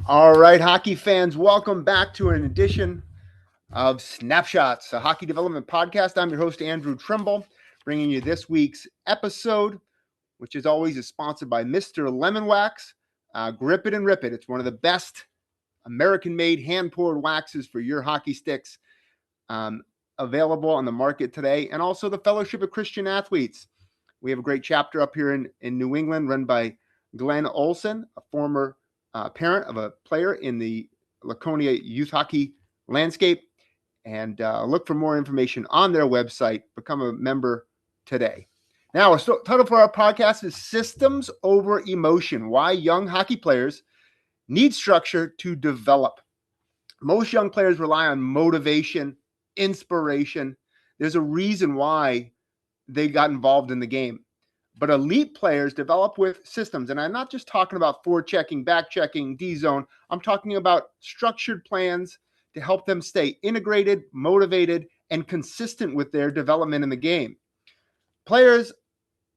All right, hockey fans, welcome back to an edition of Snapshots, a hockey development podcast. I'm your host, Andrew Trimble, bringing you this week's episode, which is always is sponsored by Mr. Lemon Wax. Grip it and rip it. It's one of the best American-made hand-poured waxes for your hockey sticks available on the market today, and also the Fellowship of Christian Athletes. We have a great chapter up here in New England run by Glenn Olson, a former parent of a player in the Laconia youth hockey landscape. And look for more information on their website. Become a member today. Now, our title for our podcast is Systems Over Emotion: Why Young Hockey Players Need Structure to Develop. Most young players rely on motivation, inspiration. There's a reason why they got involved in the game. But elite players develop with systems. And I'm not just talking about forechecking, backchecking, D-zone. I'm talking about structured plans to help them stay integrated, motivated, and consistent with their development in the game. Players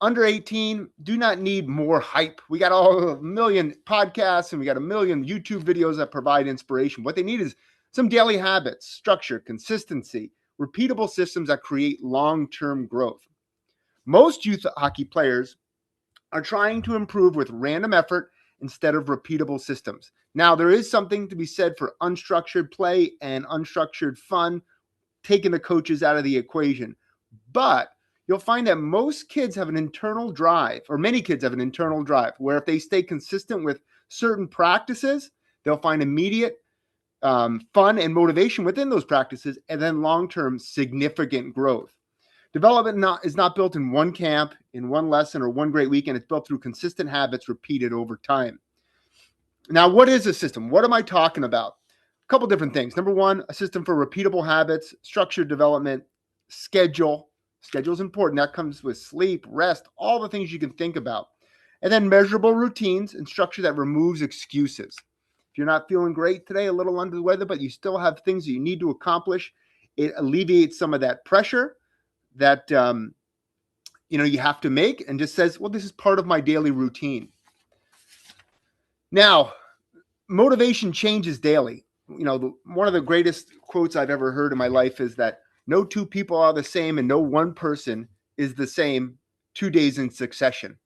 under 18 do not need more hype. We got a million podcasts and we got a million YouTube videos that provide inspiration. What they need is some daily habits, structure, consistency, repeatable systems that create long-term growth. Most youth hockey players are trying to improve with random effort instead of repeatable systems. Now, there is something to be said for unstructured play and unstructured fun, taking the coaches out of the equation. But you'll find that most kids have an internal drive, or many kids have an internal drive, where if they stay consistent with certain practices, they'll find immediate fun and motivation within those practices, and then long-term significant growth. Development is not built in one camp, in one lesson, or one great weekend. It's built through consistent habits repeated over time. Now, what is a system? What am I talking about? A couple different things. Number one, a system for repeatable habits, structured development, schedule. Schedule is important. That comes with sleep, rest, all the things you can think about. And then measurable routines and structure that removes excuses. If you're not feeling great today, a little under the weather, but you still have things that you need to accomplish, it alleviates some of that pressure that you have to make, and just says, well, this is part of my daily routine. Now, motivation changes daily. One of the greatest quotes I've ever heard in my life is that no two people are the same and no one person is the same 2 days in succession.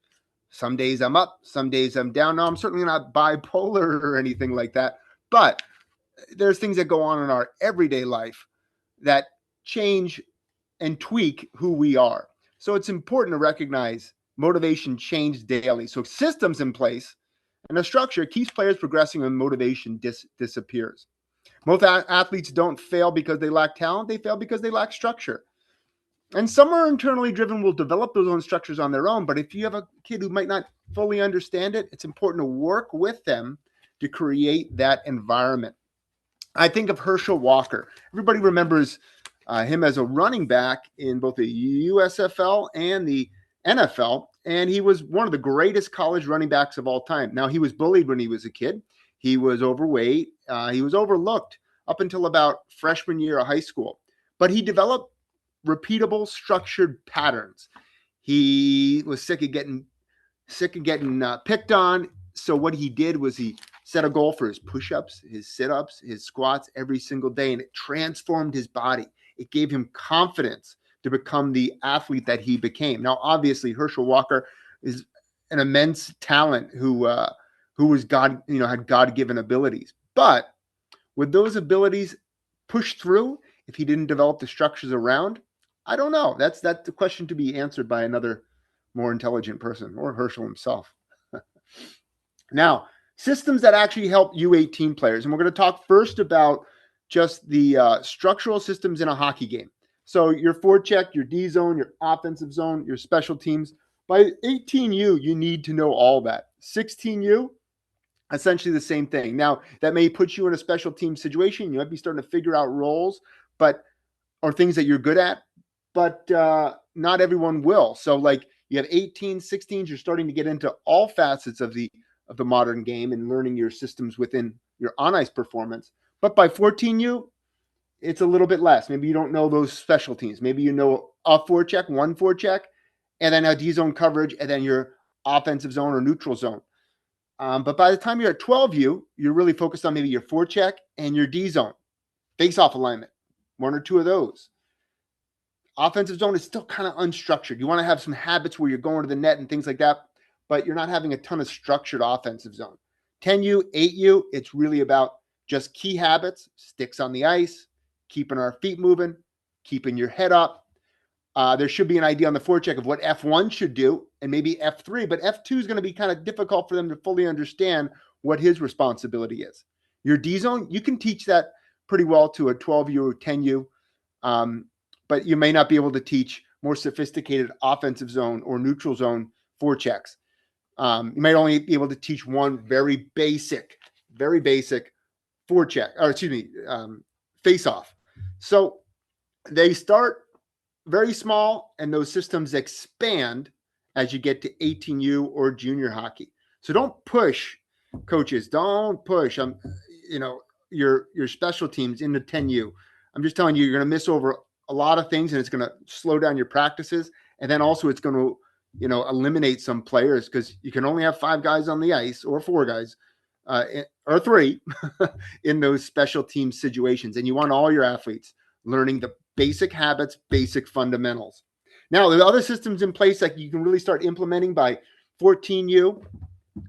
Some days I'm up, some days I'm down. Now, I'm certainly not bipolar or anything like that, but there's things that go on in our everyday life that change and tweak who we are. So it's important to recognize motivation changes daily. So systems in place and a structure keeps players progressing when motivation disappears. Most athletes don't fail because they lack talent. They fail because they lack structure. And some are internally driven, will develop those own structures on their own. But if you have a kid who might not fully understand it, it's important to work with them to create that environment. I think of Herschel Walker. Everybody remembers him as a running back in both the USFL and the NFL, and he was one of the greatest college running backs of all time. Now, he was bullied when he was a kid. He was overweight. He was overlooked up until about freshman year of high school. But he developed repeatable, structured patterns. He was sick of getting picked on. So what he did was he set a goal for his push-ups, his sit-ups, his squats every single day, and it transformed his body. It gave him confidence to become the athlete that he became. Now, obviously, Herschel Walker is an immense talent who was had God-given abilities. But would those abilities push through if he didn't develop the structures around? I don't know. That's the question to be answered by another more intelligent person, or Herschel himself. Now, systems that actually help U18 players. And we're going to talk first about just the structural systems in a hockey game. So your forecheck, your D zone, your offensive zone, your special teams. By 18U, you need to know all that. 16U, essentially the same thing. Now, that may put you in a special team situation. You might be starting to figure out roles, or things that you're good at, but not everyone will. So like you have 18, 16s, you're starting to get into all facets of the modern game and learning your systems within your on-ice performance. But by 14U, it's a little bit less. Maybe you don't know those special teams. Maybe you know a forecheck, one forecheck, and then a D-zone coverage, and then your offensive zone or neutral zone. But by the time you're at 12U, you're really focused on maybe your forecheck and your D zone, face-off alignment, one or two of those. Offensive zone is still kind of unstructured. You want to have some habits where you're going to the net and things like that, but you're not having a ton of structured offensive zone. 10U, 8U, it's really about just key habits, sticks on the ice, keeping our feet moving, keeping your head up. There should be an idea on the forecheck of what F1 should do and maybe F3, but F2 is going to be kind of difficult for them to fully understand what his responsibility is. Your D zone, you can teach that pretty well to a 12U or 10U, but you may not be able to teach more sophisticated offensive zone or neutral zone forechecks. You might only be able to teach one very basic forecheck, or excuse me, face-off. So they start very small, and those systems expand as you get to 18U or junior hockey. So don't push, coaches. Don't push your special teams into 10U. I'm just telling you, you're going to miss over a lot of things, and it's going to slow down your practices. And then also it's going to, eliminate some players because you can only have 5 guys on the ice or 4 guys or 3 in those special team situations. And you want all your athletes learning the basic habits, basic fundamentals. Now, there are other systems in place that you can really start implementing by 14U.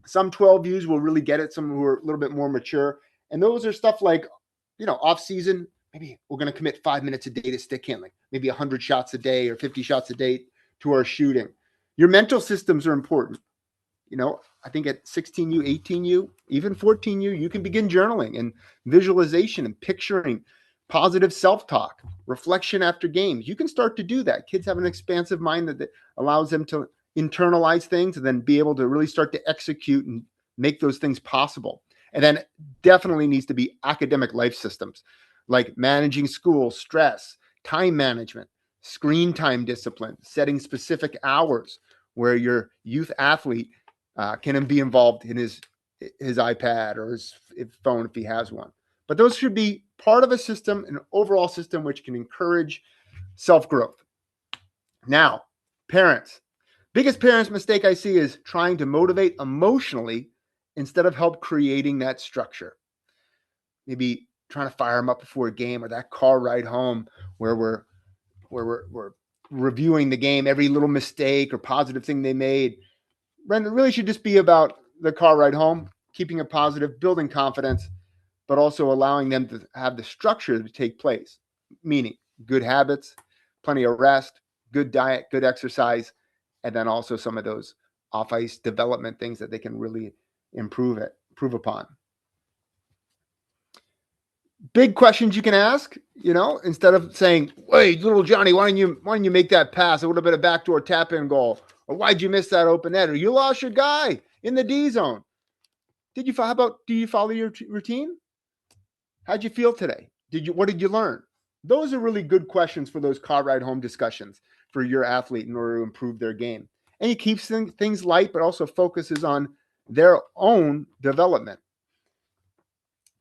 Some 12Us will really get it, some who are a little bit more mature. And those are stuff like, off season, maybe we're going to commit 5 minutes a day to stick handling, maybe 100 shots a day or 50 shots a day to our shooting. Your mental systems are important. I think at 16U, 18U, even 14U, you can begin journaling and visualization and picturing, positive self-talk, reflection after games. You can start to do that. Kids have an expansive mind that allows them to internalize things and then be able to really start to execute and make those things possible. And then definitely needs to be academic life systems like managing school, stress, time management, screen time discipline, setting specific hours where your youth athlete can be involved in his iPad or his phone if he has one. But those should be part of a system, an overall system which can encourage self-growth. Now, parents. Biggest parents' mistake I see is trying to motivate emotionally instead of help creating that structure. Maybe trying to fire them up before a game or that car ride home where we're reviewing the game, every little mistake or positive thing they made. It really should just be about the car ride home, keeping it positive, building confidence, but also allowing them to have the structure to take place, meaning good habits, plenty of rest, good diet, good exercise, and then also some of those off-ice development things that they can really improve upon. Big questions you can ask, instead of saying, "Hey, little Johnny, why don't you make that pass? It would have been a backdoor tap-in goal." Or why'd you miss that open net? Or you lost your guy in the D zone. Do you follow your routine? How'd you feel today? What did you learn? Those are really good questions for those car ride home discussions for your athlete in order to improve their game. And he keeps things light, but also focuses on their own development.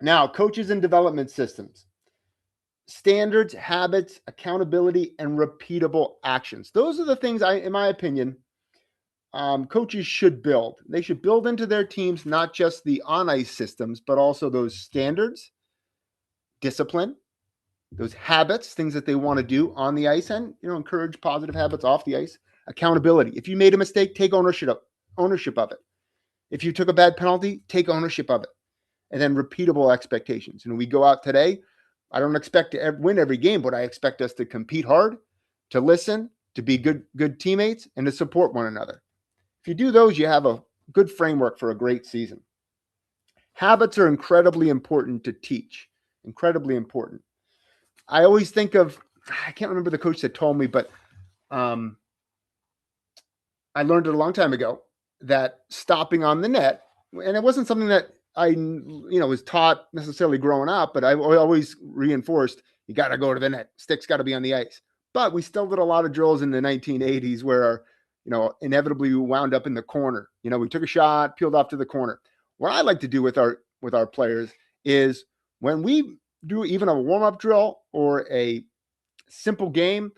Now, coaches and development systems. Standards, habits, accountability, and repeatable actions. Those are the things in my opinion, coaches should build. They should build into their teams, not just the on-ice systems, but also those standards, discipline, those habits, things that they want to do on the ice, and encourage positive habits off the ice. Accountability. If you made a mistake, take ownership of it. If you took a bad penalty, take ownership of it. And then repeatable expectations. We go out today, I don't expect to win every game, but I expect us to compete hard, to listen, to be good teammates, and to support one another. If you do those, you have a good framework for a great season. Habits are incredibly important to teach. Incredibly important. I always think of, I can't remember the coach that told me, but I learned it a long time ago that stopping on the net, and it wasn't something that I was taught necessarily growing up, but I always reinforced, you got to go to the net. Sticks got to be on the ice. But we still did a lot of drills in the 1980s where, inevitably we wound up in the corner. We took a shot, peeled off to the corner. What I like to do with our players is when we do even a warm-up drill or a simple game,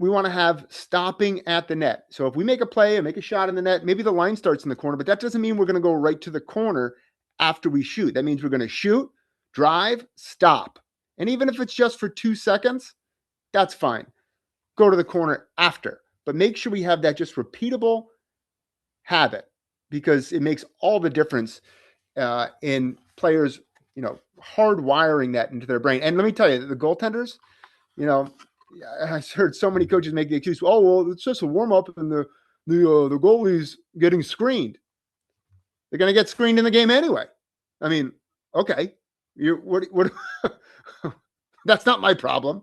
we want to have stopping at the net. So if we make a play and make a shot in the net, maybe the line starts in the corner, but that doesn't mean we're going to go right to the corner after we shoot. That means we're going to shoot, drive, stop. And even if it's just for 2 seconds, that's fine. Go to the corner after. But make sure we have that just repeatable habit, because it makes all the difference in players, hardwiring that into their brain. And let me tell you, the goaltenders, I heard so many coaches make the excuse, oh, well, it's just a warm-up and the goalie's getting screened. They're going to get screened in the game anyway. I mean, okay, what that's not my problem.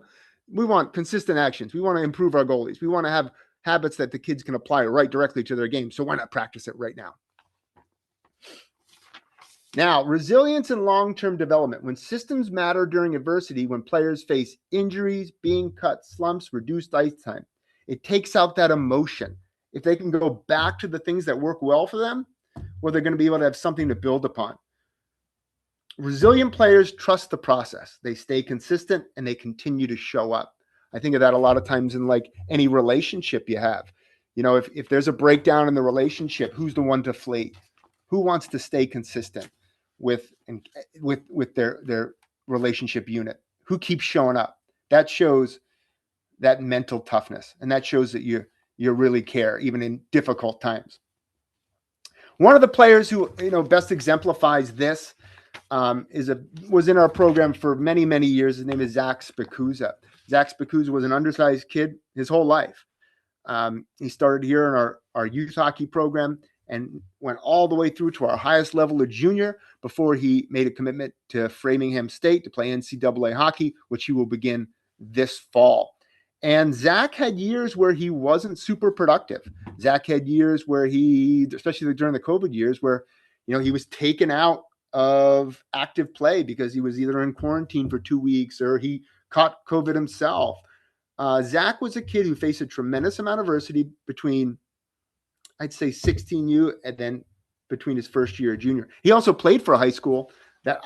We want consistent actions. We want to improve our goalies. We want to have habits that the kids can apply right directly to their game. So why not practice it right now? Now, resilience and long-term development. When systems matter during adversity, when players face injuries, being cut, slumps, reduced ice time, it takes out that emotion. If they can go back to the things that work well for them, well, they're going to be able to have something to build upon. Resilient players trust the process. They stay consistent and they continue to show up. I think of that a lot of times in like any relationship you have. If there's a breakdown in the relationship, who's the one to flee? Who wants to stay consistent with their relationship unit? Who keeps showing up? That shows that mental toughness, and that shows that you really care, even in difficult times. One of the players who best exemplifies this was in our program for many, many years. His name is Zach Spikuza. Zach Spikuza was an undersized kid his whole life. He started here in our youth hockey program and went all the way through to our highest level of junior before he made a commitment to Framingham State to play NCAA hockey, which he will begin this fall. And Zach had years where he wasn't super productive. Zach had years where especially during the COVID years, where he was taken out of active play because he was either in quarantine for 2 weeks or he caught COVID himself. Zach was a kid who faced a tremendous amount of adversity between, I'd say, 16U and then between his first year of junior. He also played for a high school that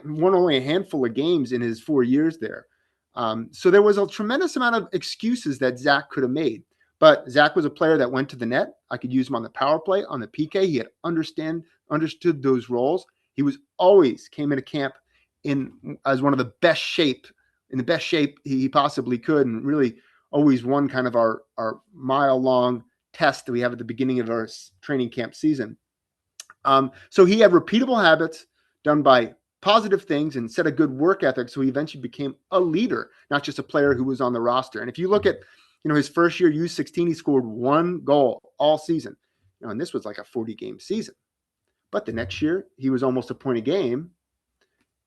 won only a handful of games in his 4 years there. So there was a tremendous amount of excuses that Zach could have made. But Zach was a player that went to the net. I could use him on the power play, on the PK. He had understood those roles. He was always came into camp as one of the best shape, in the best shape he possibly could, and really always won kind of our mile-long test that we have at the beginning of our training camp season. So he had repeatable habits done by positive things and set a good work ethic. So he eventually became a leader, not just a player who was on the roster. And if you look at, his first year U16, he scored 1 goal all season. And this was like a 40-game season. But the next year, he was almost a point a game.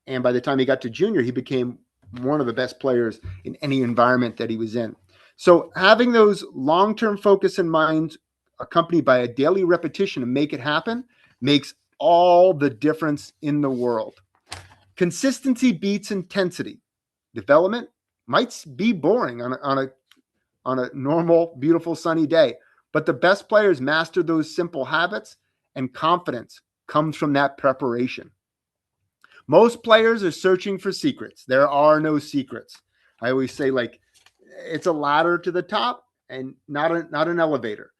And by the time he got to junior, he became one of the best players in any environment that he was in. So having those long-term focus in mind, accompanied by a daily repetition to make it happen, makes all the difference in the world. Consistency beats intensity. Development might be boring on a normal, beautiful, sunny day, but the best players master those simple habits, and confidence comes from that preparation. Most players are searching for secrets. There are no secrets. I always say, it's a ladder to the top and not an elevator.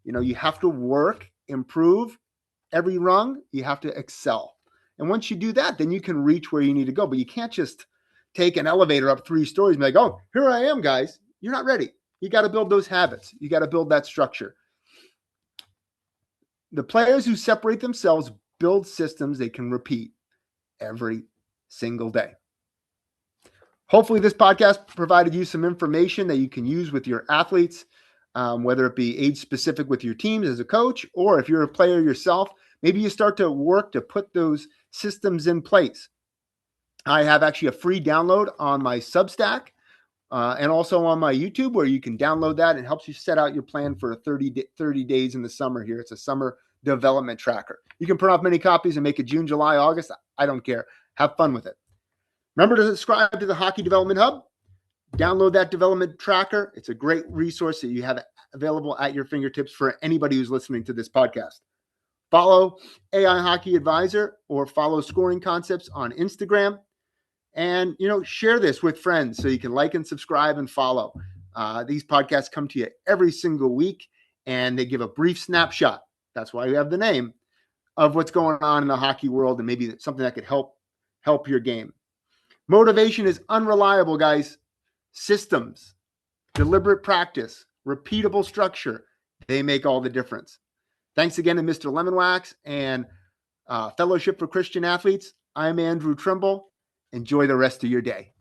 You have to work, improve every rung. You have to excel. And once you do that, then you can reach where you need to go. But you can't just take an elevator up 3 stories and be like, oh, here I am, guys. You're not ready. You got to build those habits. You got to build that structure. The players who separate themselves build systems they can repeat every single day. Hopefully this podcast provided you some information that you can use with your athletes, whether it be age specific with your teams as a coach, or if you're a player yourself, maybe you start to work to put those systems in place. I have actually a free download on my Substack and also on my YouTube, where you can download that. It helps you set out your plan for 30 days in the summer here. It's a summer development tracker. You can print off many copies and make it June, July, August. I don't care. Have fun with it. Remember to subscribe to the Hockey Development Hub. Download that development tracker. It's a great resource that you have available at your fingertips for anybody who's listening to this podcast. Follow AI Hockey Advisor or follow Scoring Concepts on Instagram. And, share this with friends so you can like and subscribe and follow. These podcasts come to you every single week, and they give a brief snapshot. That's why we have the name of what's going on in the hockey world and maybe something that could help your game. Motivation is unreliable, guys. Systems, deliberate practice, repeatable structure, they make all the difference. Thanks again to Mr. Lemonwax and Fellowship for Christian Athletes. I'm Andrew Trimble. Enjoy the rest of your day.